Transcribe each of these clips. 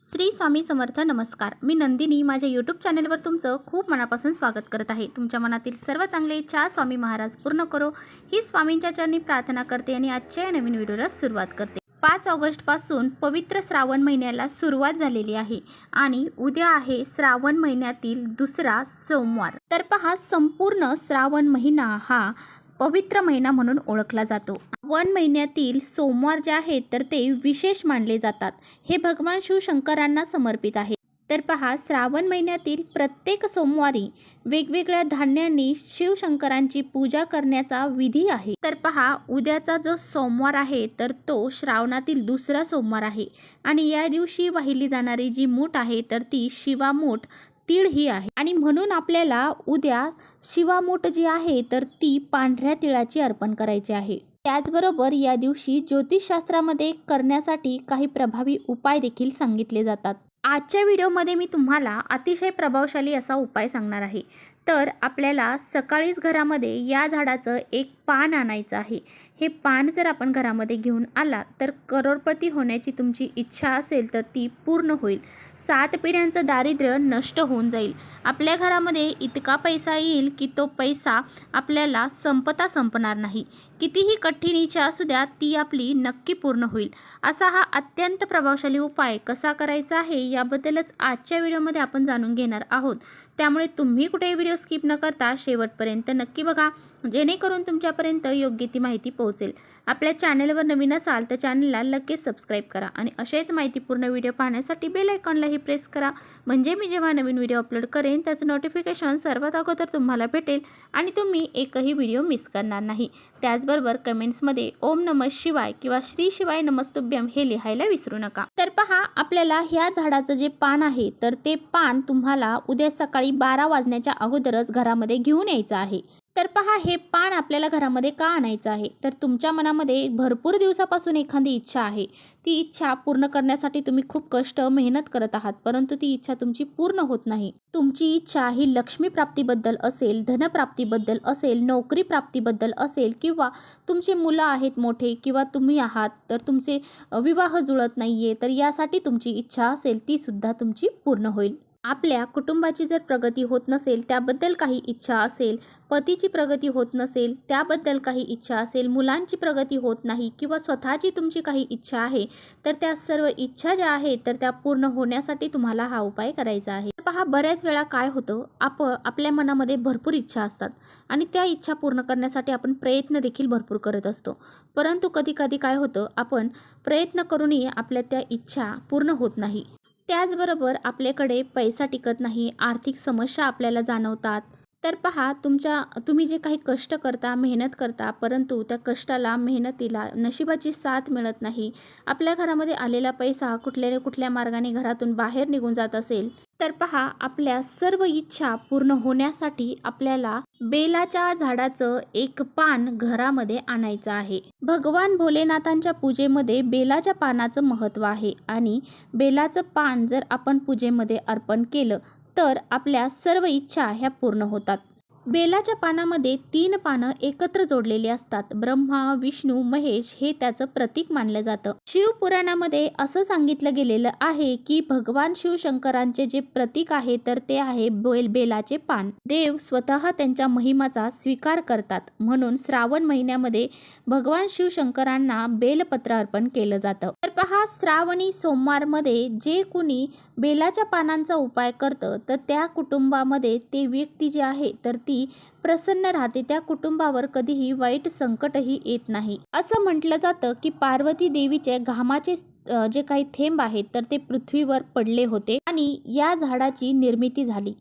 श्री स्वामी समर्थ. नमस्कार. मी नंदिनी माझ्या यूट्यूब चॅनलवर तुमचं खूप मनापासून स्वागत करत आहे. तुमच्या मनातील सर्व चांगले इच्छा स्वामी महाराज पूर्ण करो ही स्वामींच्या चरणी प्रार्थना करते आणि आजच्या या नवीन व्हिडिओला सुरुवात करते. 5 ऑगस्टपासून पवित्र श्रावण महिन्याला सुरुवात झालेली आहे आणि उद्या आहे श्रावण महिन्यातील दुसरा सोमवार. तर पहा, संपूर्ण श्रावण महिना हा पवित्र महिना म्हणून ओळखला जातो. श्रावण महिन्यातील सोमवार जे आहेत तर ते विशेष मानले जातात. हे भगवान शिवशंकरांना समर्पित आहे. तर पहा, श्रावण महिन्यातील प्रत्येक सोमवारी वेगवेगळ्या धान्यांनी शिवशंकरांची पूजा करण्याचा विधी आहे. तर पहा, उद्याचा जो सोमवार आहे तर तो श्रावणातील दुसरा सोमवार आहे आणि या दिवशी वाहिली जाणारी जी मूठ आहे तर ती शिवामूठ तीळ ही आहे आणि म्हणून आपल्याला उद्या शिवामूठ जी आहे तर ती पांढऱ्या तिळाची अर्पण करायची आहे. त्याचबरोबर या दिवशी ज्योतिषशास्त्रामध्ये करण्यासाठी काही प्रभावी उपाय देखील सांगितले जातात. आजच्या व्हिडिओमध्ये मी तुम्हाला अतिशय प्रभावशाली असा उपाय सांगणार आहे. तर आपल्याला सकाळीच घरामध्ये या झाडाचं एक पान आणायचं आहे. हे पान जर आपण घरामध्ये घेऊन आला तर करोडपती होण्याची तुमची इच्छा असेल तर ती पूर्ण होईल. 7 पिढ्यांचं दारिद्र्य नष्ट होऊन जाईल. आपल्या घरामध्ये इतका पैसा येईल की तो पैसा आपल्याला संपणार नाही. कितीही कठीण इच्छा असू द्या ती आपली नक्की पूर्ण होईल. असा हा अत्यंत प्रभावशाली उपाय कसा करायचा आहे याबद्दलच आजच्या व्हिडिओमध्ये आपण जाणून घेणार आहोत. त्यामुळे तुम्ही कुठेही व्हिडिओ स्किप न करता शेवटपर्यंत नक्की बघा, जेणेकरून तुमच्यापर्यंत योग्य ती माहिती पोहोचेल. आपल्या चॅनलवर नवीन असाल तर चॅनलला लगेच सबस्क्राईब करा आणि असेच माहितीपूर्ण व्हिडिओ पाहण्यासाठी बेल आयकॉनलाही प्रेस करा. म्हणजे मी जेव्हा नवीन व्हिडिओ अपलोड करेन त्याचं नोटिफिकेशन सर्वात अगोदर तुम्हाला भेटेल आणि तुम्ही एकही व्हिडिओ मिस करणार नाही. त्याचबरोबर कमेंट्समध्ये ओम नमः शिवाय किंवा श्री शिवाय नमस्तुभ्यम हे लिहायला विसरू नका. तर पहा, आपल्याला ह्या झाडाचं जे पान आहे तर ते पान तुम्हाला उद्या सकाळी 12 वाजण्याच्या अगोदरच घरामध्ये घेऊन यायचं आहे. तर पहा, हे पान आपल्याला घरामध्ये का आणायचं आहे तर तुमच्या मनामध्ये भरपूर दिवसापासून एखादी इच्छा आहे. ती इच्छा पूर्ण करण्यासाठी तुम्ही खूप कष्ट मेहनत करत आहात, परंतु ती इच्छा तुमची पूर्ण होत नाही. तुमची इच्छा ही लक्ष्मी प्राप्तीबद्दल असेल, धनप्राप्तीबद्दल असेल, नोकरी प्राप्तीबद्दल असेल किंवा तुमचे मुलं आहेत मोठे किंवा तुम्ही आहात तर तुमचे विवाह जुळत नाहीये, तर यासाठी तुमची इच्छा असेल ती सुद्धा तुमची पूर्ण होईल. आपल्या कुटुंबाची जर प्रगती होत नसेल त्याबद्दल काही इच्छा असेल, पतीची प्रगती होत नसेल त्याबद्दल काही इच्छा असेल, मुलांची प्रगती होत नाही किंवा स्वतःची तुमची काही इच्छा आहे तर त्या सर्व इच्छा ज्या आहेत तर त्या पूर्ण होण्यासाठी तुम्हाला हा उपाय करायचा आहे. पहा, बऱ्याच वेळा काय होतं, आपल्या मनामध्ये भरपूर इच्छा असतात आणि त्या इच्छा पूर्ण करण्यासाठी आपण प्रयत्न देखील भरपूर करत असतो, परंतु कधी कधी काय होतं, आपण प्रयत्न करूनही आपल्या त्या इच्छा पूर्ण होत नाही. त्याचबरोबर आपल्याकडे पैसा टिकत नाही, आर्थिक समस्या आपल्याला जाणवतात. तर पहा, तुम्ही जे काही कष्ट करता, मेहनत करता, परंतु त्या कष्टाला, मेहनतीला नशिबाची साथ मिळत नाही. आपल्या घरामध्ये आलेला पैसा कुठल्या मार्गाने घरातून बाहेर निघून जात असेल तर पहा, आपल्या सर्व इच्छा पूर्ण होण्यासाठी आपल्याला बेलाच्या झाडाचं एक पान घरामध्ये आणायचं आहे. भगवान भोलेनाथांच्या पूजेमध्ये बेलाच्या पानाचं महत्त्व आहे आणि बेलाचं पान जर आपण पूजेमध्ये अर्पण केलं तर आपल्या सर्व इच्छा ह्या पूर्ण होतात. बेलाच्या पानामध्ये 3 पानं एकत्र जोडलेली असतात. ब्रह्मा, विष्णू, महेश हे त्याचं प्रतीक मानलं जातं. शिवपुराणामध्ये असं सांगितलं गेलेलं आहे की भगवान शिवशंकरांचे जे प्रतीक आहे तर ते आहे बेलाचे पान. देव स्वतः त्यांच्या महिमाचा स्वीकार करतात, म्हणून श्रावण महिन्यामध्ये भगवान शिवशंकरांना बेलपत्र अर्पण केलं जातं. तर पहा, श्रावणी सोमवारमध्ये जे कुणी बेलाच्या पानांचा उपाय करतं तर त्या कुटुंबामध्ये ते व्यक्ती जे आहे तर ती प्रसन्न राहते. त्या कुटुंबावर कधीही वाईट संकटही येत नाही. असं म्हटलं जातं की पार्वती देवीचे घामाचे जे काही थेंब आहेत तर ते पृथ्वीवर पडले होते आणि या झाडाची निर्मिती झाली.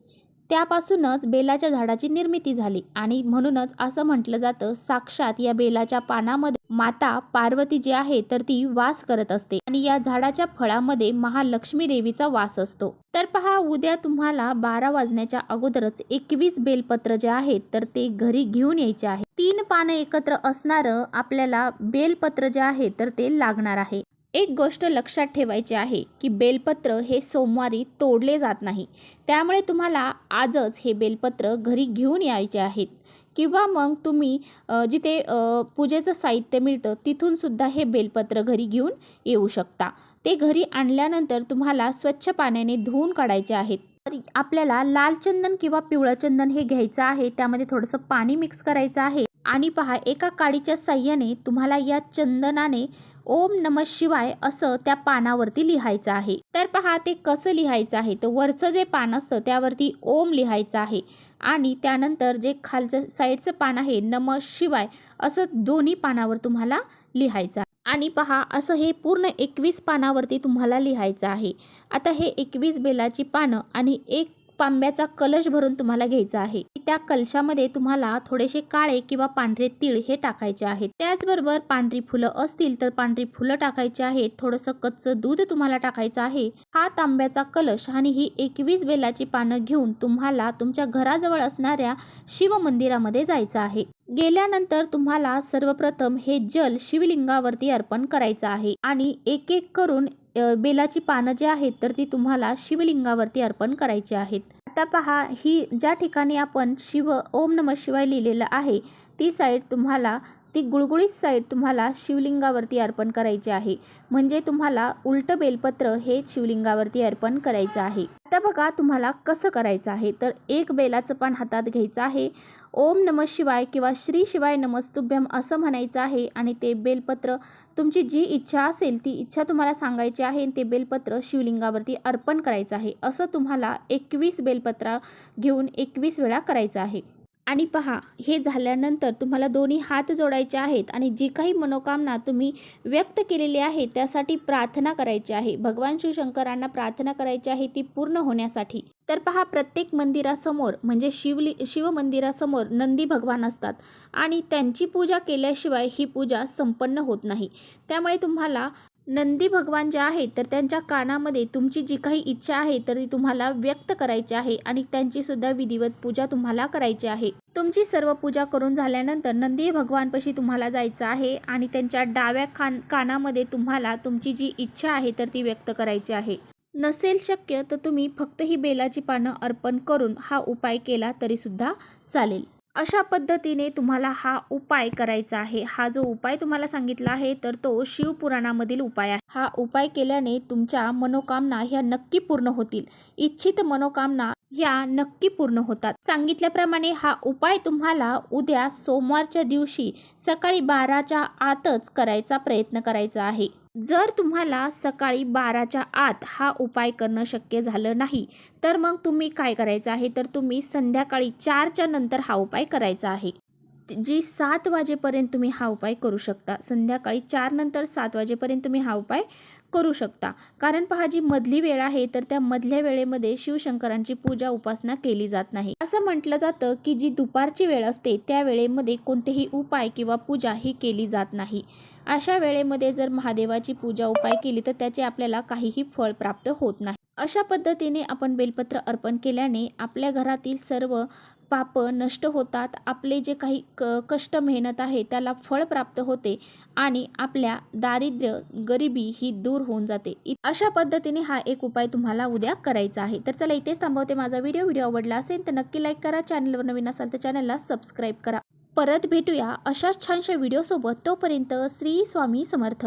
त्यापासूनच बेलाच्या झाडाची निर्मिती झाली आणि म्हणूनच असं म्हटलं जातं, साक्षात या बेलाच्या पानामध्ये माता पार्वती जी आहे तर ती वास करत असते आणि या झाडाच्या फळामध्ये महालक्ष्मी देवीचा वास असतो. तर पहा, उद्या तुम्हाला 12 वाजण्याच्या अगोदरच 21 बेलपत्र जे आहेत तर ते घरी घेऊन यायचे आहे. 3 पानं एकत्र असणारं आपल्याला बेलपत्र जे आहे तर ते लागणार आहे. एक गोष्ट लक्षात ठेवायची आहे की बेलपत्र हे सोमवारी तोडले जात नाही. त्यामुळे तुम्हाला आजच हे बेलपत्र घरी घेऊन यायचे आहेत. किंवा मग तुम्ही जिथे पूजेचं साहित्य मिळतं तिथूनसुद्धा हे बेलपत्र घरी घेऊन येऊ शकता. ते घरी आणल्यानंतर तुम्हाला स्वच्छ पाण्याने धुवून काढायचे आहेत. तर आपल्याला लाल चंदन किंवा पिवळं चंदन हे घ्यायचं आहे. त्यामध्ये थोडंसं पाणी मिक्स करायचं आहे आणि पहा एका काडीच्या साह्याने तुम्हाला या चंदनाने ओम नमः शिवाय असं त्या पानावरती लिहायचं आहे. तर पहा ते कसं लिहायचं आहे. तर वरचं जे पान असतं त्यावरती ओम लिहायचं आहे आणि त्यानंतर जे खालचं साईडचं पान आहे नमः शिवाय असं दोन्ही पानावर तुम्हाला लिहायचं आहे. आणि पहा असं हे पूर्ण 21 पानावरती तुम्हाला लिहायचं आहे. आता हे 21 बेलाची पानं आणि एक तांब्याचा कलश भरून तुम्हाला घ्यायचा आहे. त्या कलशामध्ये तुम्हाला थोडेसे काळे किंवा पांढरे तीळ हे टाकायचे आहेत. त्याचबरोबर पांढरी फुलं असतील तर पांढरी फुलं टाकायची आहेत. थोडंसं कच्चं दूध तुम्हाला टाकायचं आहे. हा तांब्याचा कलश आणि ही 21 बेलाची पानं घेऊन तुम्हाला तुमच्या घराजवळ असणाऱ्या शिव मंदिरामध्ये जायचं आहे. गेल्यानंतर तुम्हाला सर्वप्रथम हे जल शिवलिंगावरती अर्पण करायचं आहे आणि एक एक करून बेलाची पानं जी आहेत तर ती तुम्हाला शिवलिंगावरती अर्पण करायची आहेत. आता पहा ही ज्या ठिकाणी आपण ओम नमः शिवाय लिहिलेलं आहे ती साईड तुम्हाला ती गुळगुळीत साईड तुम्हाला शिवलिंगावरती अर्पण करायची आहे. म्हणजे तुम्हाला उलटं बेलपत्र हे शिवलिंगावरती अर्पण करायचं आहे. आता बघा तुम्हाला कसं करायचं आहे. तर एक बेलाचं पान हातात घ्यायचं आहे. ओम नमः शिवाय किंवा श्री शिवाय नमस्तुभ्यम असं म्हणायचं आहे आणि ते बेलपत्र तुमची जी इच्छा असेल ती इच्छा तुम्हाला सांगायची आहे आणि ते बेलपत्र शिवलिंगावरती अर्पण करायचं आहे. असं तुम्हाला 21 बेलपत्र घेऊन 21 वेळा करायचं आहे. आणि पहा हे झाल्यानंतर तुम्हाला दोन्ही हात जोडायचे आहेत आणि जी काही मनोकामना तुम्ही व्यक्त केलेली आहे त्यासाठी प्रार्थना करायची आहे. भगवान शिवशंकरांना प्रार्थना करायची आहे ती पूर्ण होण्यासाठी. तर पहा प्रत्येक मंदिरासमोर म्हणजे शिव मंदिरासमोर नंदी भगवान असतात आणि त्यांची पूजा केल्याशिवाय ही पूजा संपन्न होत नाही. त्यामुळे तुम्हाला नंदी भगवान जे आहेत तर त्यांच्या कानामध्ये तुमची जी काही इच्छा आहे तर ती तुम्हाला व्यक्त करायची आहे आणि त्यांची सुद्धा विधिवत पूजा तुम्हाला करायची आहे. तुमची सर्व पूजा करून झाल्यानंतर नंदी भगवानपाशी तुम्हाला जायचं आहे आणि त्यांच्या डाव्या कानामध्ये तुम्हाला तुमची जी इच्छा आहे तर ती व्यक्त करायची आहे. नसेल शक्य तर तुम्ही फक्त ही बेलाची पानं अर्पण करून हा उपाय केला तरी सुद्धा चालेल. अशा पद्धतीने तुम्हाला हा उपाय करायचा आहे. हा जो उपाय तुम्हाला सांगितला आहे तर तो शिवपुराणामधील उपाय आहे. हा उपाय केल्याने तुमच्या मनोकामना ह्या नक्की पूर्ण होतील. इच्छित मनोकामना ह्या नक्की पूर्ण होतात. सांगितल्याप्रमाणे हा उपाय तुम्हाला उद्या सोमवारच्या दिवशी सकाळी 12च्या आतच करायचा प्रयत्न करायचा आहे. जर तुम्हाला सकाळी 12च्या आत हा उपाय करणं शक्य झालं नाही तर मग तुम्ही काय करायचं आहे तर तुम्ही संध्याकाळी 4च्या नंतर हा उपाय करायचा आहे. जी 7 वाजेपर्यंत तुम्ही हा उपाय करू शकता. संध्याकाळी 4 नंतर 7 वाजेपर्यंत तुम्ही हा उपाय करू शकता. कारण पहा जी मधली वेळ आहे तर त्या मधल्या वेळेमध्ये शिवशंकरांची पूजा उपासना केली जात नाही. असं म्हटलं जातं की जी दुपारची वेळ असते त्या वेळेमध्ये कोणतेही उपाय किंवा पूजा ही केली जात नाही. अशा वेळेमध्ये जर महादेवाची पूजा उपाय केली तर त्याचे आपल्याला काहीही फळ प्राप्त होत नाही. अशा पद्धतीने आपण बेलपत्र अर्पण केल्याने आपल्या घरातील सर्व पाप नष्ट होतात. आपले जे काही कष्ट मेहनत आहे त्याला फळ प्राप्त होते आणि आपल्या दारिद्र्य गरिबी ही दूर होऊन जाते. अशा पद्धतीने हा एक उपाय तुम्हाला उद्या करायचा आहे. तर चला इथेच थांबवते माझा व्हिडिओ आवडला असेल तर नक्की लाईक करा. चॅनलवर नवीन असाल तर चॅनलला सबस्क्राईब करा. परत भेटूया अशाच छानशा व्हिडिओसोबत. तोपर्यंत श्री स्वामी समर्थ.